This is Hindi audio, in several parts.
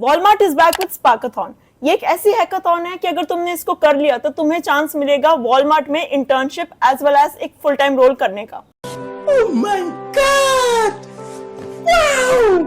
Walmart is back with Sparkathon. ये एक ऐसी हैकाथॉन है कि अगर तुमने इसको कर लिया तो तुम्हें चांस मिलेगा वॉलमार्ट में इंटर्नशिप एज वेल एज एक फुल टाइम रोल करने का। Oh my God! Wow!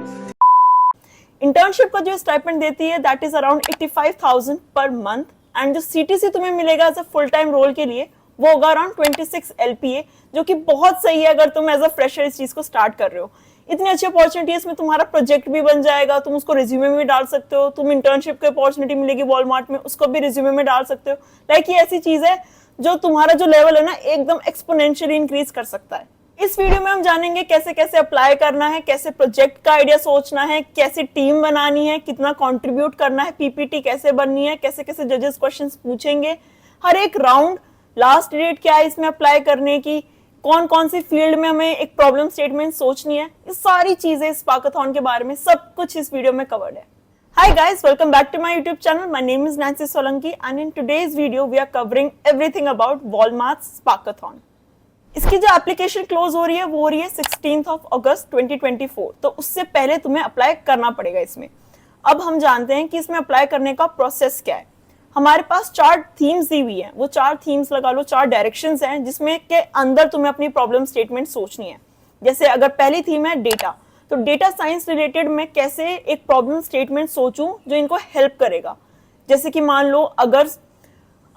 Internship का जो स्टाइपेंड देती है that is around 85,000 per month and जो सीटीसी तुम्हें मिलेगा as a full time role के लिए वो होगा अराउंड 26 LPA, जो कि बहुत सही है अगर तुम एज अ फ्रेशर इस चीज को स्टार्ट कर रहे हो। इतनी अच्छी अपॉर्चुनिटी है, इसमें तुम्हारा प्रोजेक्ट भी बन जाएगा, तुम उसको रिज्यूमे में भी डाल सकते हो, तुम इंटर्नशिप की अपॉर्चुनिटी मिलेगी वॉलमार्ट में उसको भी रिज्यूमे में डाल सकते हो। लाइक ये ऐसी चीज है जो तुम्हारा जो लेवल है ना एकदम एक्सपोनेंशियली इंक्रीज कर सकता है। इस वीडियो में हम जानेंगे कैसे कैसे अप्लाई करना है, कैसे प्रोजेक्ट का आइडिया सोचना है, कैसे टीम बनानी है, कितना कंट्रीब्यूट करना है, पीपीटी कैसे बननी है, कैसे कैसे जजेस क्वेश्चंस पूछेंगे, हर एक राउंड, लास्ट डेट क्या है इसमें अप्लाई करने की, कौन कौन सी फील्ड में हमें एक प्रॉब्लम स्टेटमेंट सोचनी है, ये सारी चीजें स्पार्काथॉन के बारे में सब कुछ इस वीडियो में कवर्ड है। Hi guys, welcome back to my YouTube channel. My name is Nancy Solanki and in today's video we are covering everything about Walmart's Sparkathon. इसकी जो एप्लीकेशन क्लोज हो रही है वो हो रही है 16 अगस्त 2024, तो उससे पहले तुम्हें अप्लाई करना पड़ेगा इसमें। अब हम जानते हैं कि इसमें अप्लाई करने का प्रोसेस क्या है। हमारे पास 4 थीम्स दी हुई है, वो 4 थीम्स लगा लो, 4 डायरेक्शंस हैं जिसमें के अंदर तुम्हें अपनी प्रॉब्लम स्टेटमेंट सोचनी है। जैसे अगर पहली थीम है डेटा, तो डेटा साइंस रिलेटेड मैं कैसे एक प्रॉब्लम स्टेटमेंट सोचूं जो इनको हेल्प करेगा। जैसे कि मान लो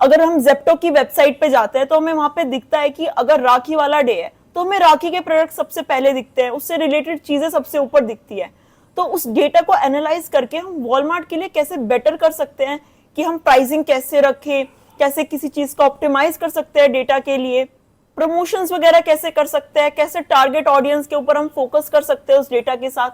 अगर हम जेप्टो की वेबसाइट पे जाते हैं तो हमें वहां पे दिखता है कि अगर राखी वाला डे है तो हमें राखी के प्रोडक्ट सबसे पहले दिखते हैं, उससे रिलेटेड चीजें सबसे ऊपर दिखती है। तो उस डेटा को एनालाइज करके हम वॉलमार्ट के लिए कैसे बेटर कर सकते हैं कि हम प्राइसिंग कैसे रखें, कैसे किसी चीज को ऑप्टिमाइज कर सकते हैं डेटा के लिए, प्रमोशंस वगैरह कैसे कर सकते हैं, कैसे टारगेट ऑडियंस के ऊपर हम फोकस कर सकते हैं उस डेटा के साथ।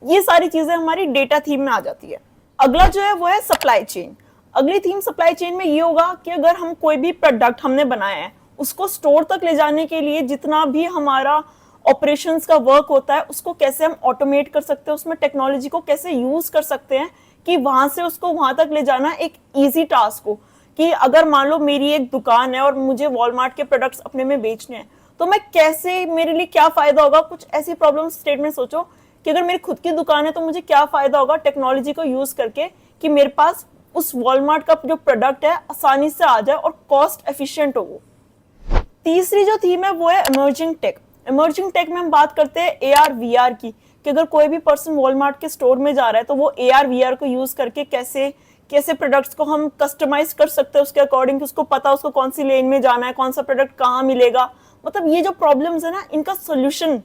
ये सारी चीजें हमारी डेटा थीम में आ जाती है। अगला जो है वो है सप्लाई चेन। अगली थीम सप्लाई चेन में ये होगा कि अगर हम कोई भी प्रोडक्ट हमने बनाया है उसको स्टोर तक ले जाने के लिए जितना भी हमारा ऑपरेशंस का वर्क होता है उसको कैसे हम ऑटोमेट कर सकते हैं, उसमें टेक्नोलॉजी को कैसे यूज कर सकते हैं कि वहां से उसको वहां तक ले जाना एक ईजी टास्क हो। कि अगर मान लो मेरी एक दुकान है और मुझे वॉलमार्ट के प्रोडक्ट्स अपने में बेचने हैं तो मैं कैसे, मेरे लिए क्या फायदा होगा, कुछ ऐसी प्रॉब्लम स्टेटमेंट सोचो कि अगर मेरी खुद की दुकान है तो मुझे क्या फायदा होगा टेक्नोलॉजी को यूज करके कि मेरे पास उस वॉलमार्ट का जो प्रोडक्ट है आसानी से आ जाए और कॉस्ट एफिशिएंट हो वो। तीसरी जो थीम है वो है इमर्जिंग टेक। इमर्जिंग टेक में हम बात करते हैं AR VR की, कि अगर कोई भी पर्सन वॉलमार्ट के स्टोर में जा रहा है तो वो AR VR को यूज करके कैसे प्रोडक्ट्स को हम कस्टमाइज कर सकते हैं उसके अकॉर्डिंग, कि उसको पता उसको कौन सी लेन में जाना है, कौन सा प्रोडक्ट कहाँ मिलेगा। मतलब ये जो प्रॉब्लम्स है ना इनका सोल्यूशन,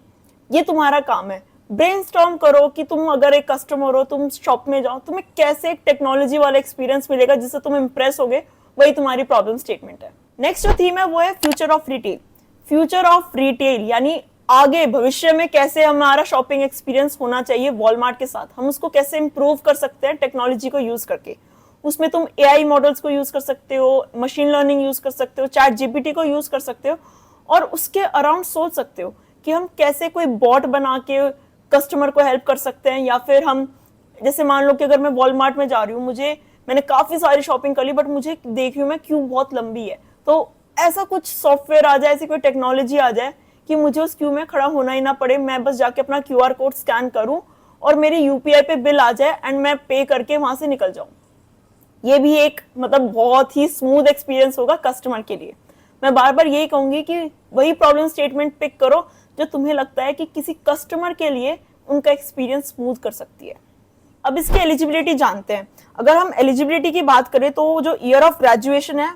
ये तुम्हारा काम है। ब्रेनस्टॉर्म करो कि तुम अगर एक कस्टमर हो, तुम शॉप में जाओ, तुम्हें कैसे एक टेक्नोलॉजी वाला एक्सपीरियंस मिलेगा जिससे तुम इंप्रेस होगे, वही तुम्हारी प्रॉब्लम स्टेटमेंट है। नेक्स्ट जो थीम है वो है future of retail. Future of retail यानी आगे भविष्य में कैसे हमारा शॉपिंग एक्सपीरियंस होना चाहिए वॉलमार्ट के साथ, हम उसको कैसे इंप्रूव कर सकते हैं टेक्नोलॉजी को यूज करके। उसमें तुम AI मॉडल्स को यूज कर सकते हो, मशीन लर्निंग यूज कर सकते हो, चैट GPT को यूज कर सकते हो और उसके अराउंड सोच सकते हो कि हम कैसे कोई बॉट बना के कस्टमर को हेल्प कर सकते हैं। या फिर हम जैसे मान लो कि अगर मैं वॉलमार्ट में जा रही हूँ, मैंने काफी सारी शॉपिंग कर ली बट मुझे देख रही हूँ मैं क्यू बहुत लंबी है, तो ऐसा कुछ सॉफ्टवेयर आ जाए, ऐसी कोई टेक्नोलॉजी आ जाए कि मुझे उस क्यू में खड़ा होना ही ना पड़े, मैं बस जाके अपना QR कोड स्कैन करूं और मेरे UPI पे बिल आ जाए एंड मैं पे करके वहां से निकल जाऊं। ये भी एक मतलब बहुत ही स्मूथ एक्सपीरियंस होगा कस्टमर के लिए। मैं बार बार यही कहूंगी कि वही प्रॉब्लम स्टेटमेंट पिक करो जो तुम्हें लगता है कि किसी कस्टमर के लिए उनका एक्सपीरियंस स्मूथ कर सकती है। अब इसकी एलिजिबिलिटी जानते हैं। अगर हम एलिजिबिलिटी की बात करें तो जो ईयर ऑफ ग्रेजुएशन है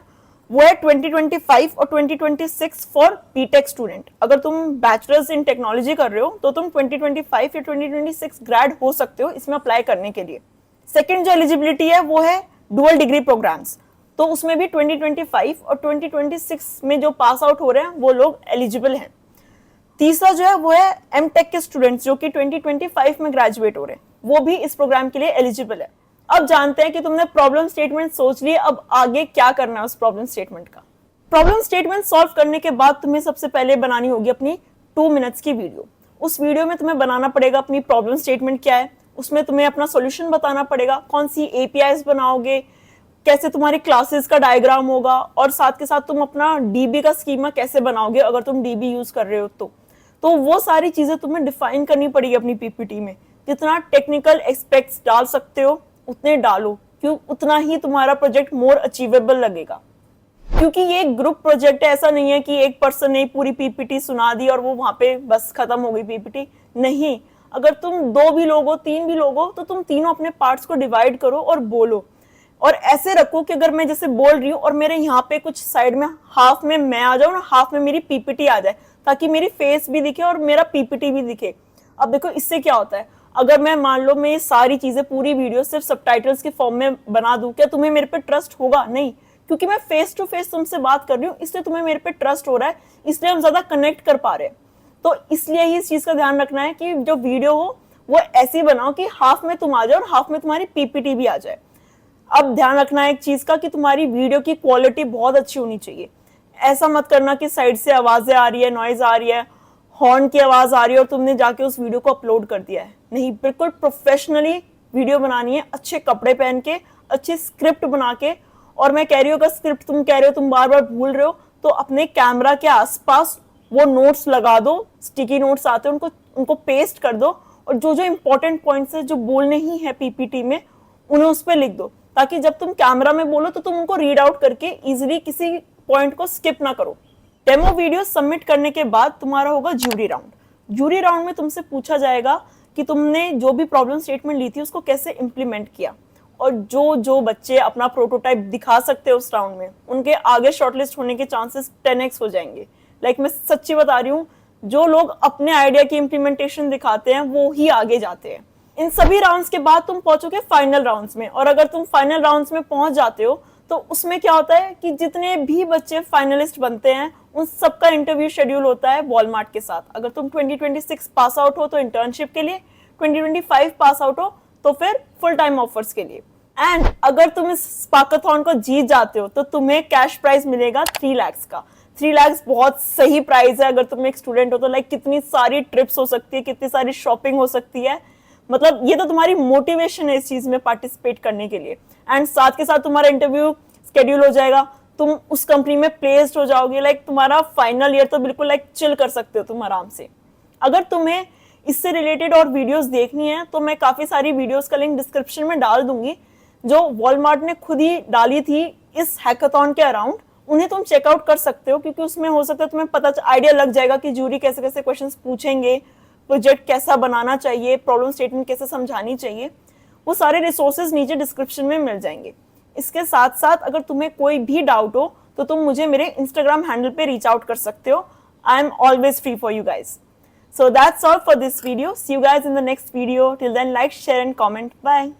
वो है 2025 और 2026 फॉर बीटेक स्टूडेंट। अगर तुम बैचलर्स इन टेक्नोलॉजी कर रहे हो तो तुम 2025 या 2026 ग्रेड हो सकते हो इसमें अप्लाई करने के लिए। सेकेंड जो एलिजिबिलिटी है वो है डुअल डिग्री प्रोग्राम्स, तो उसमें भी 2025 और 2026 में जो पास आउट हो रहे हैं वो लोग एलिजिबल हैं। तीसरा जो है वो है MTech के स्टूडेंट्स जो कि 2025 में ग्रेजुएट हो रहे हैं, वो भी इस प्रोग्राम के लिए एलिजिबल है। अब जानते हैं कि तुमने प्रॉब्लम स्टेटमेंट सोच ली, अब आगे क्या करना है उस प्रॉब्लम स्टेटमेंट का। प्रॉब्लम स्टेटमेंट सॉल्व करने के बाद तुम्हें सबसे पहले बनानी होगी अपनी 2 मिनट्स की वीडियो। उस वीडियो में तुम्हें बनाना पड़ेगा अपनी प्रॉब्लम स्टेटमेंट क्या है, उसमें तुम्हें अपना सॉल्यूशन बताना पड़ेगा, कौन सी APIs बनाओगे, कैसे तुम्हारी क्लासेस का डायग्राम होगा और साथ के साथ तुम अपना DB का स्कीमा कैसे बनाओगे अगर तुम DB यूज कर रहे हो तो वो सारी चीजें तुम्हें डिफाइन करनी पड़ेगी अपनी PPT में। जितना टेक्निकल एस्पेक्ट्स डाल सकते हो उतने डालो, क्यों उतना ही तुम्हारा प्रोजेक्ट मोर अचीवेबल लगेगा। क्योंकि ये एक ग्रुप प्रोजेक्ट है, ऐसा नहीं है कि एक पर्सन ने पूरी पीपीटी सुना दी और वो वहां पे बस खत्म हो गई पीपीटी। नहीं, अगर तुम 2 भी लोग हो, 3 भी लोग हो, तो तुम तीनों अपने पार्ट्स को डिवाइड करो और बोलो, और ऐसे रखो कि अगर मैं जैसे बोल रही हूँ और मेरे यहाँ पे कुछ साइड में हाफ में मैं आ जाऊँ ना, हाफ में मेरी पीपीटी आ जाए, ताकि मेरी फेस भी दिखे और मेरा पीपीटी भी दिखे। अब देखो इससे क्या होता है, अगर मैं मान लो मैं ये सारी चीजें पूरी वीडियो सिर्फ सबटाइटल्स के फॉर्म में बना दूं, क्या तुम्हें मेरे पे ट्रस्ट होगा? नहीं, क्योंकि मैं फेस टू फेस तुमसे बात कर रही हूँ, इसलिए तुम्हें मेरे पे ट्रस्ट हो रहा है, इसलिए हम ज्यादा कनेक्ट कर पा रहे हैं। तो इसलिए ही इस चीज का ध्यान रखना है कि जो वीडियो हो वो ऐसी बनाओ कि हाफ में तुम आ जाओ और हाफ में तुम्हारी पीपीटी भी आ जाए। अब ध्यान रखना है एक चीज का कि तुम्हारी वीडियो की क्वालिटी बहुत अच्छी होनी चाहिए। ऐसा मत करना कि साइड से आवाजें आ रही है, नॉइज आ रही है, हॉर्न की आवाज आ रही है और तुमने जाके उस वीडियो को अपलोड कर दिया है। नहीं, बिल्कुल प्रोफेशनली वीडियो बनानी है, अच्छे कपड़े पहन के, अच्छी स्क्रिप्ट बना के। और मैं कह रही हूँ अगर स्क्रिप्ट तुम कह रहे हो तुम बार बार भूल रहे हो, तो अपने कैमरा के आसपास वो नोट्स लगा दो, स्टिकी नोट्स आते हैं, उनको पेस्ट कर दो, और जो जो इंपॉर्टेंट पॉइंट्स है जो बोलने ही है पीपीटी में, उन्हें उस पर लिख दो, ताकि जब तुम कैमरा में बोलो तो तुम उनको रीड आउट करके इजीली किसी पॉइंट को स्किप ना करो। डेमो वीडियो सबमिट करने के बाद तुम्हारा होगा ज्यूरी राउंड। ज्यूरी राउंड में तुमसे पूछा जाएगा कि तुमने जो भी प्रॉब्लम स्टेटमेंट ली थी उसको कैसे इंप्लीमेंट किया, और जो जो बच्चे अपना प्रोटोटाइप दिखा सकते हैं उस राउंड में, उनके आगे शॉर्टलिस्ट होने के चांसेस 10x हो जाएंगे। लाइक मैं सच्ची बता रही हूँ, जो लोग अपने आइडिया की इंप्लीमेंटेशन दिखाते हैं वो ही आगे जाते हैं। इन सभी राउंड्स के बाद तुम पहुंचोगे फाइनल राउंड्स में, और अगर तुम फाइनल राउंड्स में पहुंच जाते हो तो उसमें क्या होता है कि जितने भी बच्चे फाइनलिस्ट बनते हैं उन सबका इंटरव्यू शेड्यूल होता है वॉलमार्ट के साथ। अगर तुम 2026 पास आउट हो तो इंटर्नशिप के लिए, 2025 पास आउट हो तो फिर फुल टाइम ऑफर्स के लिए। एंड अगर तुम इस स्पार्काथॉन को जीत जाते हो तो तुम्हें कैश प्राइज मिलेगा 3 लाख का। 3 लाख बहुत सही प्राइस है अगर तुम एक स्टूडेंट हो तो। लाइक कितनी सारी ट्रिप्स हो सकती है, कितनी सारी शॉपिंग हो सकती है, मतलब ये तो तुम्हारी मोटिवेशन है इस चीज में पार्टिसिपेट करने के लिए। एंड साथ के साथ तुम्हारा इंटरव्यू शेड्यूल हो जाएगा, तुम उस कंपनी में प्लेस्ड हो जाओगे। लाइक तुम्हारा फाइनल ईयर तो बिल्कुल लाइक चिल कर सकते हो तुम आराम से। अगर तुम्हें इससे रिलेटेड और वीडियोस देखनी है तो मैं काफी सारी वीडियोस का लिंक डिस्क्रिप्शन में डाल दूंगी, जो वॉलमार्ट ने खुद ही डाली थी इस हैकाथॉन के अराउंड। उन्हें तुम चेकआउट कर सकते हो, क्योंकि उसमें हो सकता है तुम्हें पता आइडिया लग जाएगा कि जूरी कैसे कैसे क्वेश्चंस पूछेंगे, प्रोजेक्ट कैसा बनाना चाहिए, प्रॉब्लम स्टेटमेंट कैसे समझानी चाहिए। वो सारे रिसोर्सेज नीचे डिस्क्रिप्शन में मिल जाएंगे। इसके साथ साथ अगर तुम्हें कोई भी डाउट हो तो तुम मुझे मेरे इंस्टाग्राम हैंडल पे रीच आउट कर सकते हो। I am always free for you guys. So that's all for this video. See you guys in the next video. Till then, like, share and comment. Bye.